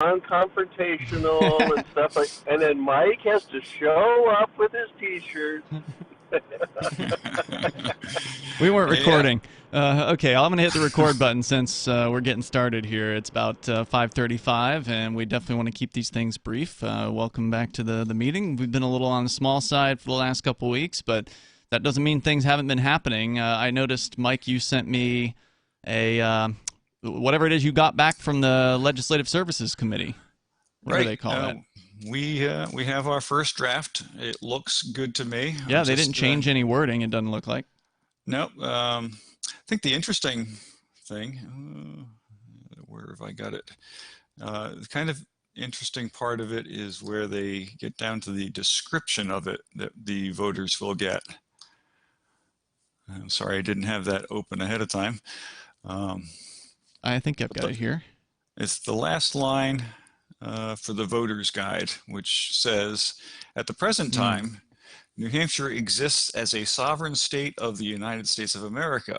non-confrontational and stuff like. And then Mike has to show up with his T-shirt. We weren't Yeah. recording. Okay, I'm going to hit the record button since we're getting started here. It's about 5:35, and we definitely want to keep these things brief. Welcome back to the meeting. We've been a little on the small side for the last couple weeks, but that doesn't mean things haven't been happening. I noticed, Mike, you sent me a whatever it is you got back from the Legislative Services Committee. What do they call that? We have our first draft. It looks good to me. Yeah, they didn't change any wording, it doesn't look like. No. I think the interesting thing, where have I got it? The kind of interesting part of it is where they get down to the description of it that the voters will get. I'm sorry, I didn't have that open ahead of time. I think I've got it here. It's the last line for the voter's guide, which says, at the present time, New Hampshire exists as a sovereign state of the United States of America.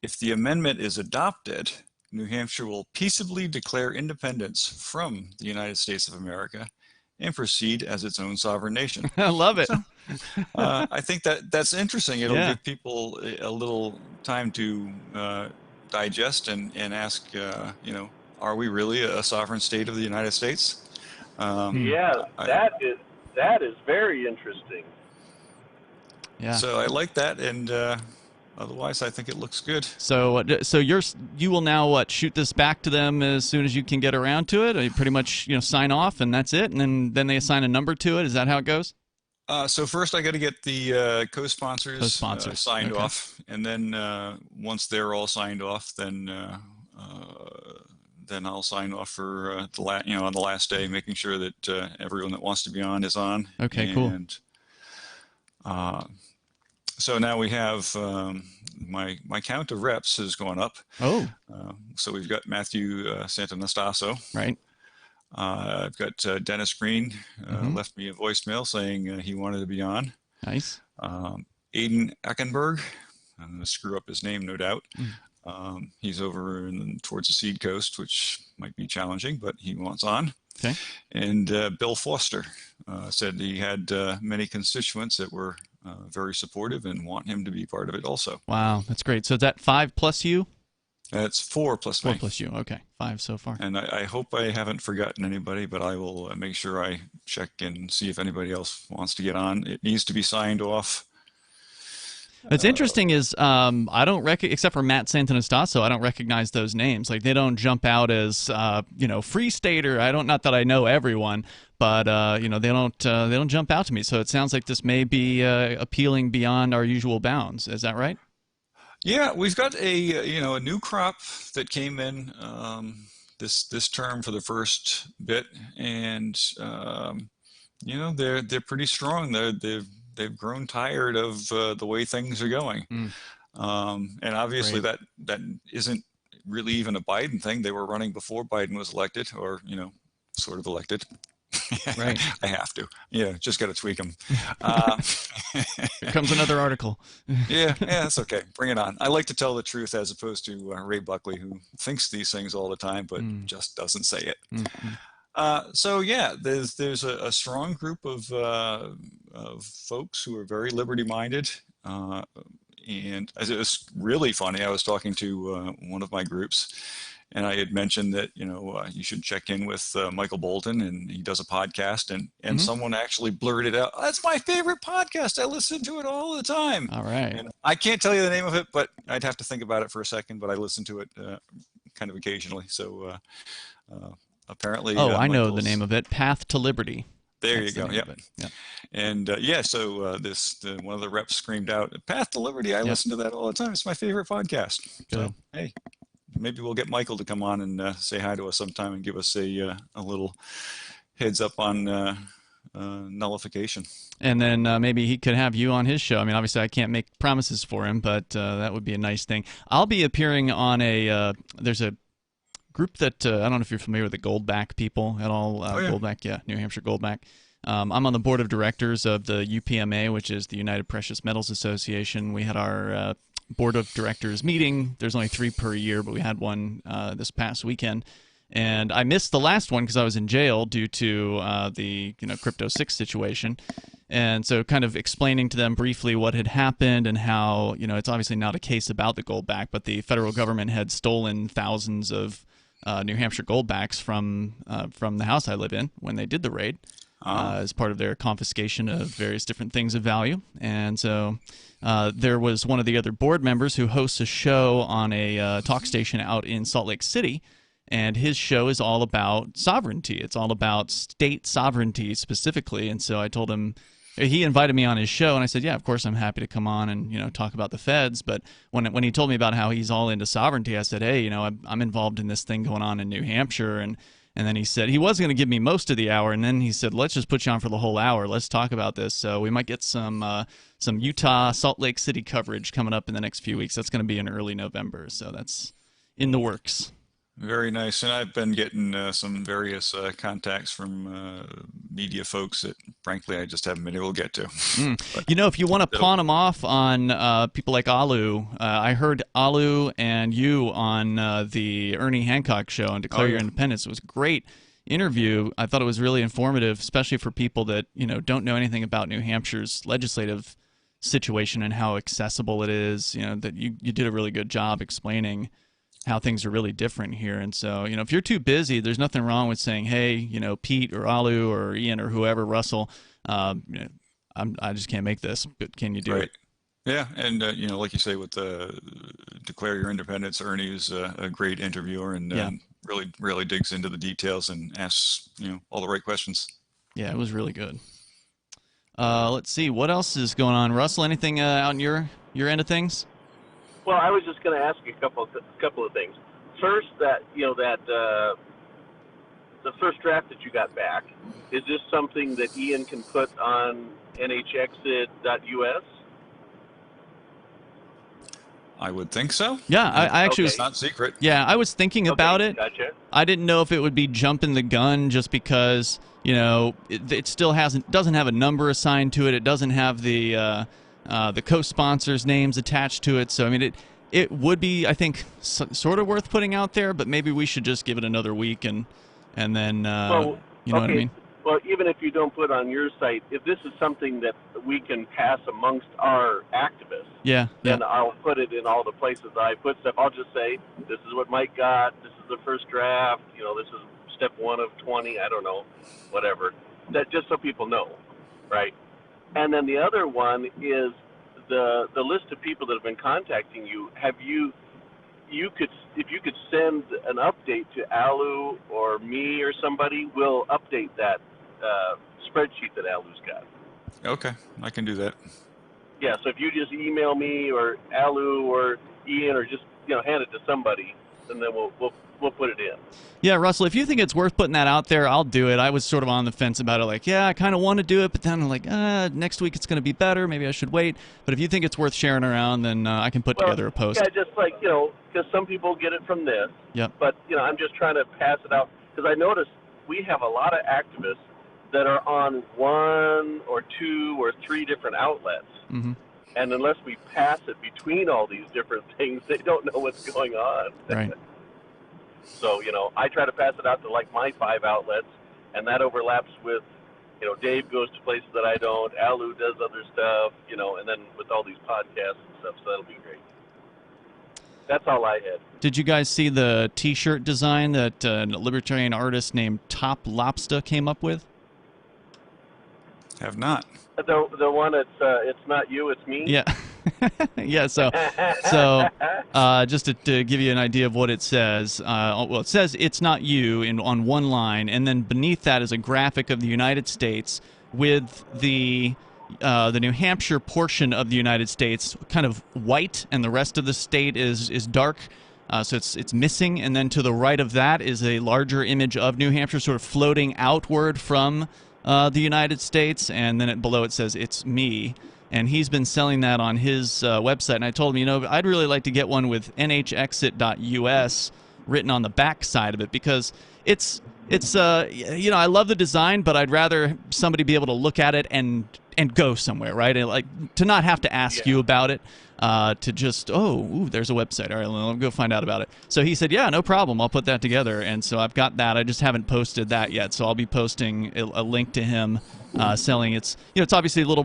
If the amendment is adopted, New Hampshire will peaceably declare independence from the United States of America and proceed as its own sovereign nation. I love it. So, I think that's interesting. It'll give people a little time to digest and ask, are we really a sovereign state of the United States? That is very interesting. Yeah. So I like that, and otherwise I think it looks good. So you will now shoot this back to them as soon as you can get around to it? Or you pretty much sign off and that's it, and then they assign a number to it? Is that how it goes? So first I got to get the co-sponsors signed off, and then once they're all signed off, then I'll sign off for on the last day, making sure that everyone that wants to be on is on. Okay, cool. And so now we have my count of reps has gone up. Oh. So we've got Matthew Santanastasso. Right. I've got Dennis Green left me a voicemail saying he wanted to be on. Nice. Aiden Eckenberg, I'm going to screw up his name, no doubt. He's over towards the Seed Coast, which might be challenging, but he wants on. Okay. And Bill Foster said he had many constituents that were very supportive and want him to be part of it also. Wow, that's great. So is that 5 plus you? That's 4 plus me. 4 plus you. Okay, 5 so far. And I hope I haven't forgotten anybody, but I will make sure I check and see if anybody else wants to get on. It needs to be signed off. What's interesting is I don't except for Matt Santanastasso, I don't recognize those names. Like, they don't jump out as Free Stater. Not that I know everyone, but they don't jump out to me. So it sounds like this may be appealing beyond our usual bounds. Is that right? Yeah, we've got a new crop that came in this term for the first bit, and they're pretty strong. They've grown tired of the way things are going, and obviously that isn't really even a Biden thing. They were running before Biden was elected, or sort of elected. Right. I have to. Yeah, just got to tweak them. Here comes another article. Yeah, that's okay. Bring it on. I like to tell the truth as opposed to Ray Buckley, who thinks these things all the time but just doesn't say it. So yeah, there's a strong group of folks who are very liberty-minded, and it was really funny. I was talking to one of my groups, and I had mentioned that you should check in with Michael Bolton, and he does a podcast, and someone actually blurted out, "That's my favorite podcast. I listen to it all the time." All right. And I can't tell you the name of it, but I'd have to think about it for a second. But I listen to it kind of occasionally. So apparently, I know the name of it. Path to Liberty. There That's you go. Yeah. And so one of the reps screamed out, "Path to Liberty! I listen to that all the time. It's my favorite podcast." Good. So hey, maybe we'll get Michael to come on and say hi to us sometime and give us a little heads up on nullification. And then maybe he could have you on his show. I mean, obviously I can't make promises for him, but that would be a nice thing. I'll be appearing on there's a group that, I don't know if you're familiar with the Goldback people at all. Goldback, New Hampshire Goldback. I'm on the board of directors of the UPMA, which is the United Precious Metals Association. We had our board of directors meeting. There's only 3 per year, but we had one this past weekend. And I missed the last one because I was in jail due to the Crypto 6 situation. And so kind of explaining to them briefly what had happened and how, it's obviously not a case about the goldback, but the federal government had stolen thousands of New Hampshire goldbacks from the house I live in when they did the raid as part of their confiscation of various different things of value. And so there was one of the other board members who hosts a show on a talk station out in Salt Lake City. And his show is all about sovereignty. It's all about state sovereignty specifically. And so I told him, he invited me on his show, and I said, yeah, of course I'm happy to come on and talk about the feds. But when he told me about how he's all into sovereignty, I said, hey, I'm involved in this thing going on in New Hampshire. And then he said he was going to give me most of the hour, and then he said, let's just put you on for the whole hour. Let's talk about this. So we might get some Utah, Salt Lake City coverage coming up in the next few weeks. That's going to be in early November, so that's in the works. Very nice. And I've been getting some various contacts from media folks that, frankly, I just haven't been able to get to. If you want to pawn them off on people like Alu, I heard Alu and you on the Ernie Hancock show on Declare Your Independence. It was a great interview. I thought it was really informative, especially for people that don't know anything about New Hampshire's legislative situation and how accessible it is. That you did a really good job explaining how things are really different here. And so, if you're too busy, there's nothing wrong with saying, hey, Pete or Alu or Ian or whoever, Russell, I just can't make this, but can you do it? Yeah, and, like you say, with Declare Your Independence, Ernie is a great interviewer and really digs into the details and asks, all the right questions. Yeah, it was really good. Let's see, what else is going on? Russell, anything out in your end of things? Well, I was just going to ask you a couple of things. First, the first draft that you got back, is this something that Ian can put on nhexit.us? I would think so. Yeah, I actually it's not secret. Yeah, I was thinking about it. Gotcha. I didn't know if it would be jumping the gun just because it still doesn't have a number assigned to it. It doesn't have the co-sponsors' names attached to it. So, I mean, it would be, I think, sort of worth putting out there, but maybe we should just give it another week and then, you know what I mean? Well, even if you don't put on your site, if this is something that we can pass amongst our activists, then I'll put it in all the places I put stuff. I'll just say, this is what Mike got, this is the first draft, this is step 1 of 20, I don't know, whatever. That just so people know, right? And then the other one is the list of people that have been contacting you. If you could send an update to Alu or me or somebody, we'll update that spreadsheet that Alu's got. Okay, I can do that. Yeah, so if you just email me or Alu or Ian or just hand it to somebody, and then we'll put it in. Yeah, Russell, if you think it's worth putting that out there, I'll do it. I was sort of on the fence about it, like, yeah, I kind of want to do it, but then I'm like, next week it's going to be better. Maybe I should wait. But if you think it's worth sharing around, then I can put together a post. Yeah, just like, because some people get it from this. Yep. But, I'm just trying to pass it out. Because I noticed we have a lot of activists that are on 1 or 2 or 3 different outlets. Mm-hmm. And unless we pass it between all these different things, they don't know what's going on. Right. So, I try to pass it out to like my 5 outlets, and that overlaps with, Dave goes to places that I don't, Alu does other stuff, and then with all these podcasts and stuff, so that'll be great. That's all I had. Did you guys see the T-shirt design that a libertarian artist named Top Lobster came up with? Have not. The one that's it's not you, it's me. Yeah, yeah. So just to give you an idea of what it says, well, it says it's not you on one line, and then beneath that is a graphic of the United States with the New Hampshire portion of the United States kind of white, and the rest of the state is dark. So it's missing, and then to the right of that is a larger image of New Hampshire, sort of floating outward from the United States, and then below it says "It's me." And he's been selling that on his website. And I told him, I'd really like to get one with nhexit.us written on the back side of it, because it's I love the design, but I'd rather somebody be able to look at it and go somewhere, right? And like to not have to ask you about it. to just, there's a website. All right, let me go find out about it. So he said, yeah, no problem. I'll put that together. And so I've got that. I just haven't posted that yet. So I'll be posting a link to him selling. It's obviously a little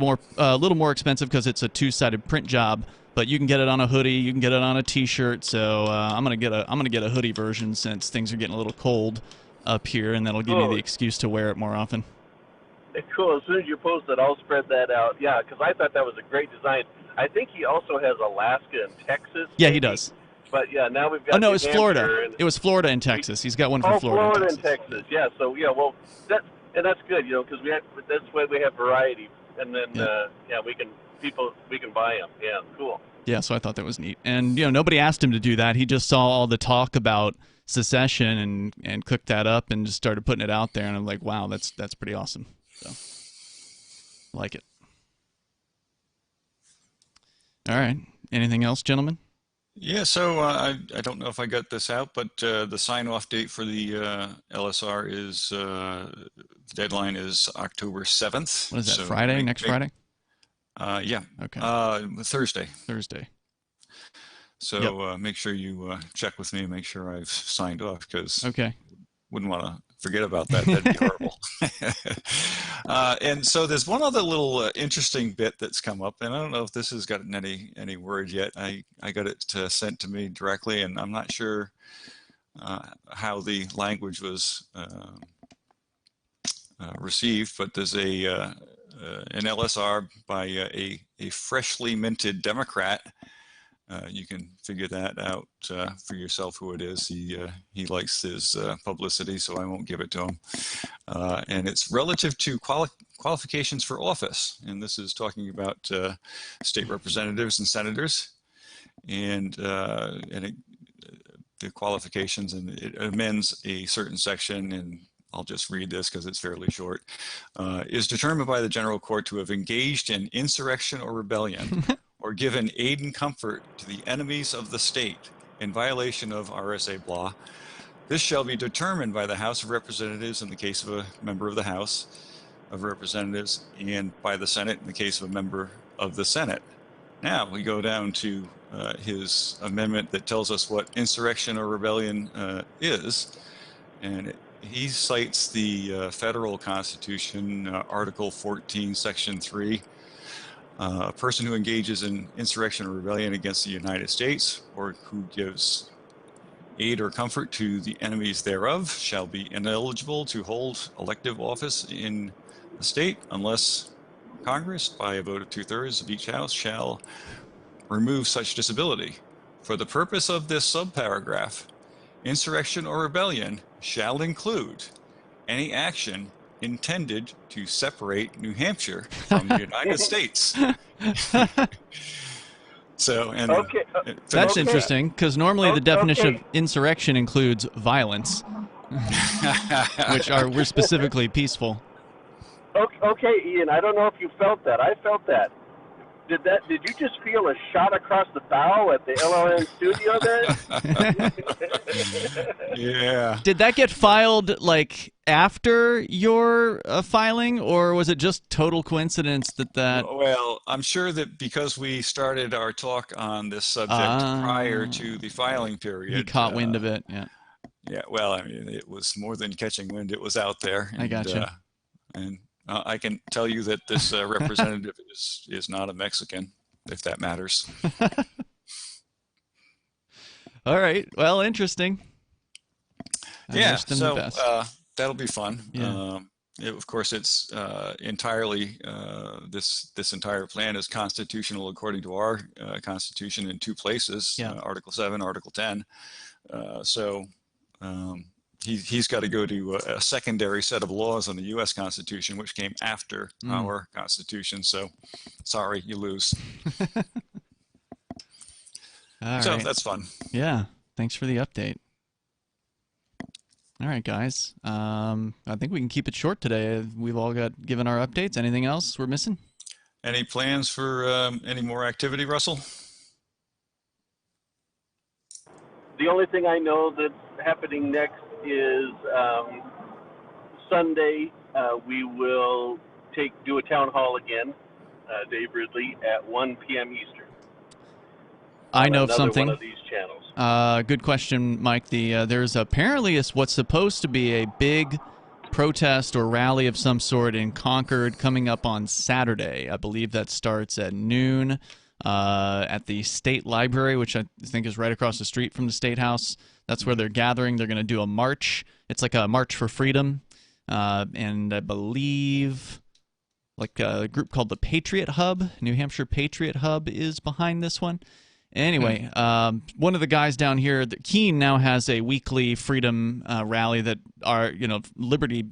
more expensive because it's a two-sided print job, but you can get it on a hoodie, you can get it on a T-shirt. So I'm gonna get a hoodie version since things are getting a little cold up here, and that'll give me the excuse to wear it more often. Cool. As soon as you post it, I'll spread that out. Yeah, because I thought that was a great design. I think he also has Alaska and Texas. Yeah, maybe. He does. But yeah, now we've got. Oh no, it's Florida. It was Florida and Texas. He's got one for Florida and Texas. Yeah. So yeah, well, that's good, because that's why we have variety, and then we can buy them. Yeah, cool. Yeah, so I thought that was neat, and nobody asked him to do that. He just saw all the talk about secession and cooked that up and just started putting it out there, and I'm like, wow, that's pretty awesome. So, like it. All right. Anything else, gentlemen? Yeah, so I don't know if I got this out, but the sign-off date for the LSR is, the deadline is October 7th. What is that, so Friday? Next Friday? Yeah. Okay. Thursday. So make sure you check with me and make sure I've signed off, because wouldn't want to forget about that. That'd be horrible. And so there's one other little interesting bit that's come up, and I don't know if this has gotten any word yet. I got it sent to me directly, and I'm not sure how the language was received, but there's an LSR by a freshly minted Democrat. You can figure that out for yourself who it is. He likes his publicity, so I won't give it to him. And it's relative to qualifications for office, and this is talking about state representatives and senators, and the qualifications, and it amends a certain section, and I'll just read this because it's fairly short. Is determined by the general court to have engaged in insurrection or rebellion or given aid and comfort to the enemies of the state in violation of RSA blah. This shall be determined by the House of Representatives in the case of a member of the House of Representatives, and by the Senate in the case of a member of the Senate. Now we go down to his amendment that tells us what insurrection or rebellion is, and he cites the federal Constitution, Article 14, Section 3. A person who engages in insurrection or rebellion against the United States, or who gives aid or comfort to the enemies thereof, shall be ineligible to hold elective office in the state unless Congress, by a vote of 2/3 of each house, shall remove such disability. For the purpose of this subparagraph, insurrection or rebellion shall include any action intended to separate New Hampshire from the United States. So, and that's interesting, because normally the definition of insurrection includes violence, which we're specifically peaceful. Okay, Ian, I don't know if you felt that. I felt that. Did you just feel a shot across the bow at the LLN studio there? Yeah. Did that get filed after your filing, or was it just total coincidence that? Well, I'm sure that because we started our talk on this subject prior to the filing period, he caught wind of it. Yeah. Yeah. Well, I mean, it was more than catching wind; it was out there. And, I gotcha. I can tell you that this representative is not a Mexican, if that matters. All right. Well, interesting. Yeah. So that'll be fun. Yeah. Of course, it's entirely this entire plan is constitutional according to our Constitution in two places: Article 7, Article 10. He's got to go to a secondary set of laws on the U.S. Constitution, which came after our Constitution. So, sorry, you lose. So that's fun. Yeah. Thanks for the update. All right, guys. I think we can keep it short today. We've all given our updates. Anything else we're missing? Any plans for any more activity, Russell? The only thing I know that's happening next is Sunday. We will do a town hall again, Dave Ridley, at 1 p.m. Eastern. I know of something. One of these channels. Good question, Mike. There's apparently what's supposed to be a big protest or rally of some sort in Concord coming up on Saturday. I believe that starts at noon at the State Library, which I think is right across the street from the State House. That's where they're gathering. They're going to do a march. It's like a March for Freedom. And I believe like a group called the Patriot Hub, New Hampshire Patriot Hub, is behind this one. Anyway, one of the guys down here, Keene now has a weekly freedom rally that our, Liberty,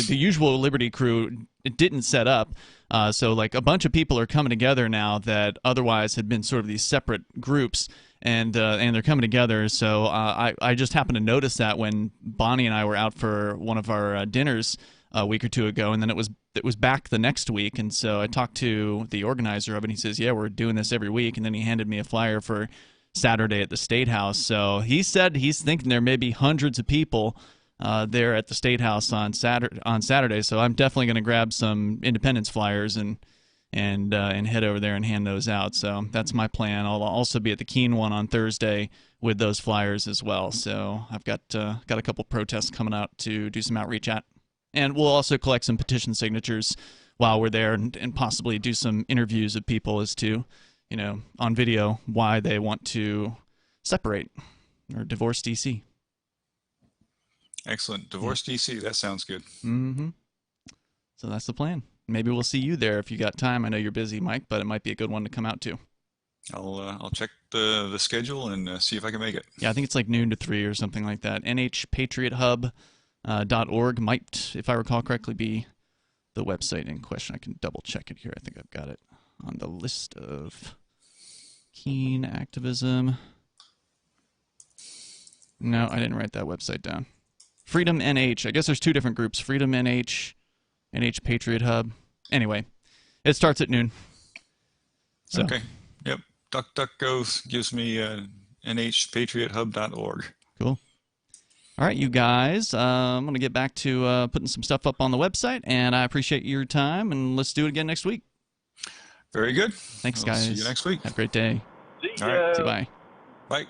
the usual Liberty crew, it didn't set up. So like a bunch of people are coming together now that otherwise had been sort of these separate groups. And they're coming together. So I just happened to notice that when Bonnie and I were out for one of our dinners a week or two ago, and then it was back the next week. And so I talked to the organizer of it, and he says, yeah, we're doing this every week. And then he handed me a flyer for Saturday at the State House. So he said he's thinking there may be hundreds of people there at the State House on Saturday. So I'm definitely going to grab some Independence flyers and head over there and hand those out. So that's my plan. I'll also be at the Keene one on Thursday with those flyers as well. So I've got a couple protests coming out to do some outreach at. And we'll also collect some petition signatures while we're there and possibly do some interviews of people as to, on video, why they want to separate or divorce D.C. Excellent. Divorce D.C., that sounds good. Mm-hmm. So that's the plan. Maybe we'll see you there if you got time. I know you're busy, Mike, but it might be a good one to come out to. I'll check the schedule and see if I can make it. Yeah, I think it's like noon to 3 or something like that. nhpatriothub.org might, if I recall correctly, be the website in question. I can double check it here. I think I've got it on the list of Keene activism. No, I didn't write that website down. Freedom NH. I guess there's two different groups. Freedom NH, NH Patriot Hub. Anyway, it starts at noon. So. Okay. Yep. DuckDuckGo gives me nhpatriothub.org. Cool. All right, you guys. I'm going to get back to putting some stuff up on the website, and I appreciate your time, and let's do it again next week. Very good. Thanks, guys. See you next week. Have a great day. See ya. All right. See you. Bye. Bye.